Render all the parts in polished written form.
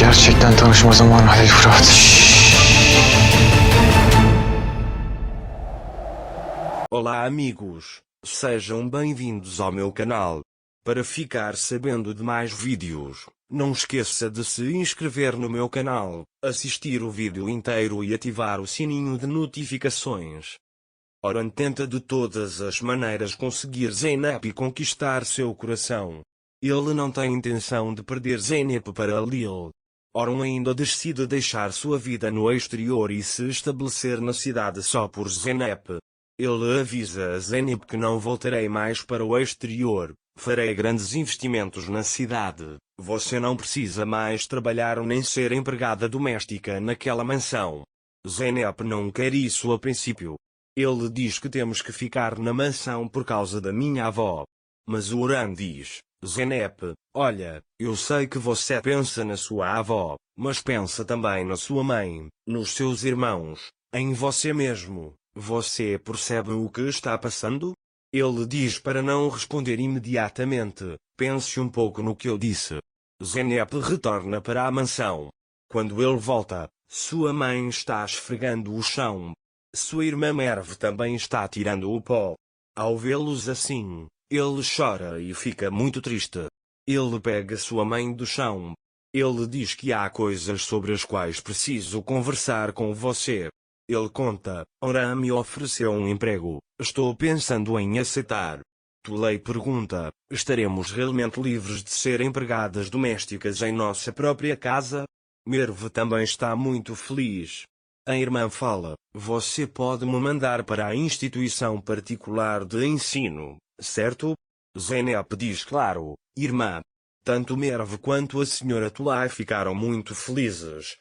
Gerçekten tanışma zamanı Halil Fırat. Olá amigos, sejam bem-vindos ao meu canal. Para ficar sabendo de mais vídeos, não esqueça de se inscrever no meu canal, assistir o vídeo inteiro e ativar o sininho de notificações. Oran tenta de todas as maneiras conseguir Zeynep e conquistar seu coração. Ele não tem intenção de perder Zeynep para Lil. Oran ainda decide deixar sua vida no exterior e se estabelecer na cidade só por Zeynep. Ele avisa a Zeynep que não voltarei mais para o exterior, farei grandes investimentos na cidade, você não precisa mais trabalhar nem ser empregada doméstica naquela mansão. Zeynep não quer isso a princípio. Ele diz que temos que ficar na mansão por causa da minha avó. Mas Oran diz, Zeynep, olha, eu sei que você pensa na sua avó, mas pensa também na sua mãe, nos seus irmãos, em você mesmo. Você percebe o que está passando? Ele diz para não responder imediatamente, pense um pouco no que eu disse. Zeynep retorna para a mansão. Quando ele volta, sua mãe está esfregando o chão. Sua irmã Merve também está tirando o pó. Ao vê-los assim, ele chora e fica muito triste. Ele pega sua mãe do chão. Ele diz que há coisas sobre as quais preciso conversar com você. Ele conta, Oran me ofereceu um emprego, estou pensando em aceitar. Tulei pergunta, estaremos realmente livres de ser empregadas domésticas em nossa própria casa? Merve também está muito feliz. A irmã fala, você pode me mandar para a instituição particular de ensino, certo? Zeynep diz claro, irmã. Tanto Merve quanto a senhora Tulay ficaram muito felizes.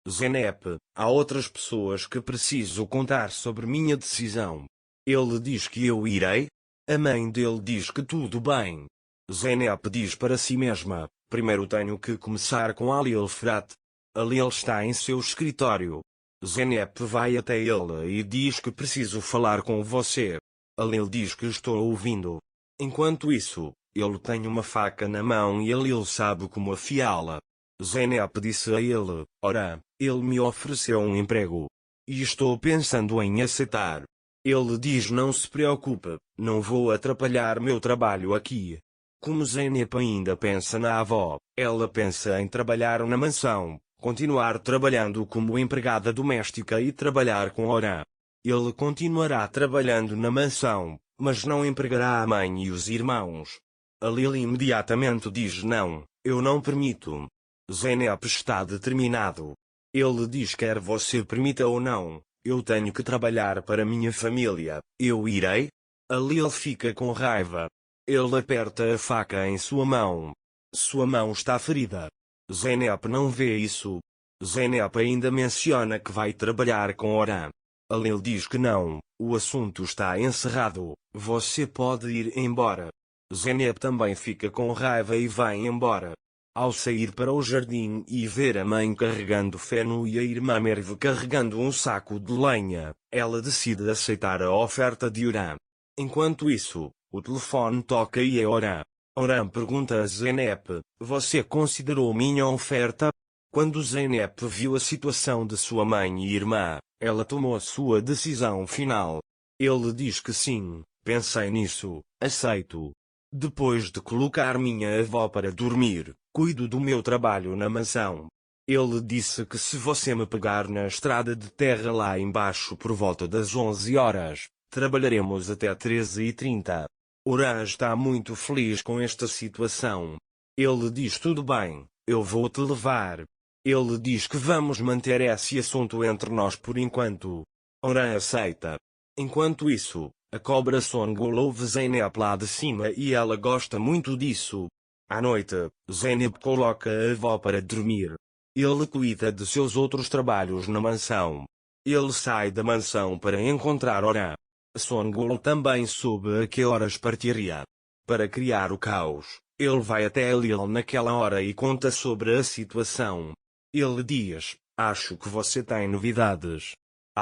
Zeynep, há outras pessoas que preciso contar sobre minha decisão. Ele diz que eu irei? A mãe dele diz que tudo bem. Zeynep diz para si mesma, primeiro tenho que começar com Halil Fırat. Halil está em seu escritório. Zeynep vai até ele e diz que preciso falar com você. Halil diz que estou ouvindo. Enquanto isso, ele tem uma faca na mão e Halil sabe como afiá-la. Zeynep disse a ele, ora, ele me ofereceu um emprego. E estou pensando em aceitar. Ele diz não se preocupe, não vou atrapalhar meu trabalho aqui. Como Zeynep ainda pensa na avó, ela pensa em trabalhar na mansão, continuar trabalhando como empregada doméstica e trabalhar com Oran. Ele continuará trabalhando na mansão, mas não empregará a mãe e os irmãos. A Lily imediatamente diz não, eu não permito. Zeynep está determinado. Ele diz quer você permita ou não, eu tenho que trabalhar para minha família, eu irei? A Lily fica com raiva. Ele aperta a faca em sua mão. Sua mão está ferida. Zeynep não vê isso. Zeynep ainda menciona que vai trabalhar com Oran. A Lily diz que não, o assunto está encerrado, você pode ir embora. Zeynep também fica com raiva e vai embora. Ao sair para o jardim e ver a mãe carregando feno e a irmã Merve carregando um saco de lenha, ela decide aceitar a oferta de Oran. Enquanto isso, o telefone toca e é Oran. Oran pergunta a Zeynep, você considerou minha oferta? Quando Zeynep viu a situação de sua mãe e irmã, ela tomou sua decisão final. Ele diz que sim, pensei nisso, aceito. Depois de colocar minha avó para dormir, cuido do meu trabalho na mansão. Ele disse que se você me pegar na estrada de terra lá embaixo por volta das 11 horas, trabalharemos até 13h30. Oran está muito feliz com esta situação. Ele diz tudo bem, eu vou te levar. Ele diz que vamos manter esse assunto entre nós por enquanto. Oran aceita. Enquanto isso, a cobra Songul ouve Zeynep lá de cima e ela gosta muito disso. À noite, Zeynep coloca a avó para dormir. Ele cuida de seus outros trabalhos na mansão. Ele sai da mansão para encontrar Oran. Songul também soube a que horas partiria. Para criar o caos, ele vai até Lil naquela hora e conta sobre a situação. Ele diz, acho que você tem novidades.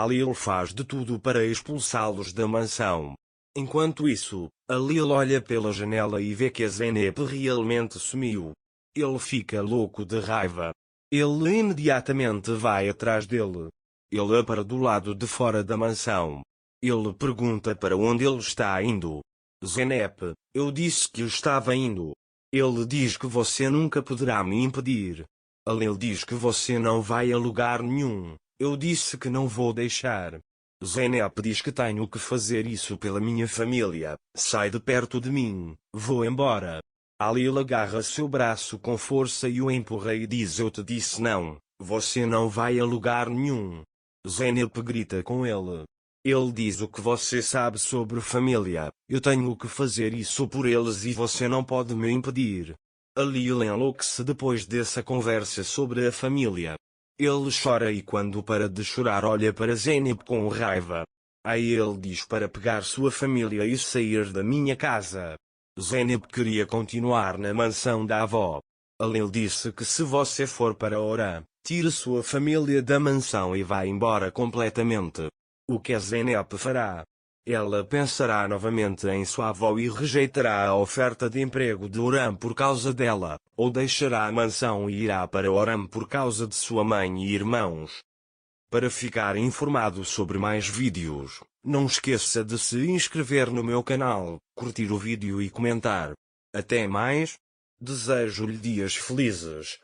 Lil faz de tudo para expulsá-los da mansão. Enquanto isso, Lil olha pela janela e vê que a Zeynep realmente sumiu. Ele fica louco de raiva. Ele imediatamente vai atrás dele. Ele para do lado de fora da mansão. Ele pergunta para onde ele está indo. Zeynep, eu disse que eu estava indo. Ele diz que você nunca poderá me impedir. Ele diz que você não vai a lugar nenhum. Eu disse que não vou deixar. Zeynep diz que tenho que fazer isso pela minha família. Sai de perto de mim. Vou embora. Halil agarra seu braço com força e o empurra e diz: eu te disse não. Você não vai a lugar nenhum. Zeynep grita com ele. Ele diz: o que você sabe sobre família? Eu tenho que fazer isso por eles e você não pode me impedir. Halil enlouquece depois dessa conversa sobre a família. Ele chora e quando para de chorar olha para Zeynep com raiva. Aí ele diz para pegar sua família e sair da minha casa. Zeynep queria continuar na mansão da avó. Halil disse que se você for para Oran, tire sua família da mansão e vá embora completamente. O que a Zeynep fará? Ela pensará novamente em sua avó e rejeitará a oferta de emprego de Oran por causa dela, ou deixará a mansão e irá para Oran por causa de sua mãe e irmãos. Para ficar informado sobre mais vídeos, não esqueça de se inscrever no meu canal, curtir o vídeo e comentar. Até mais. Desejo-lhe dias felizes.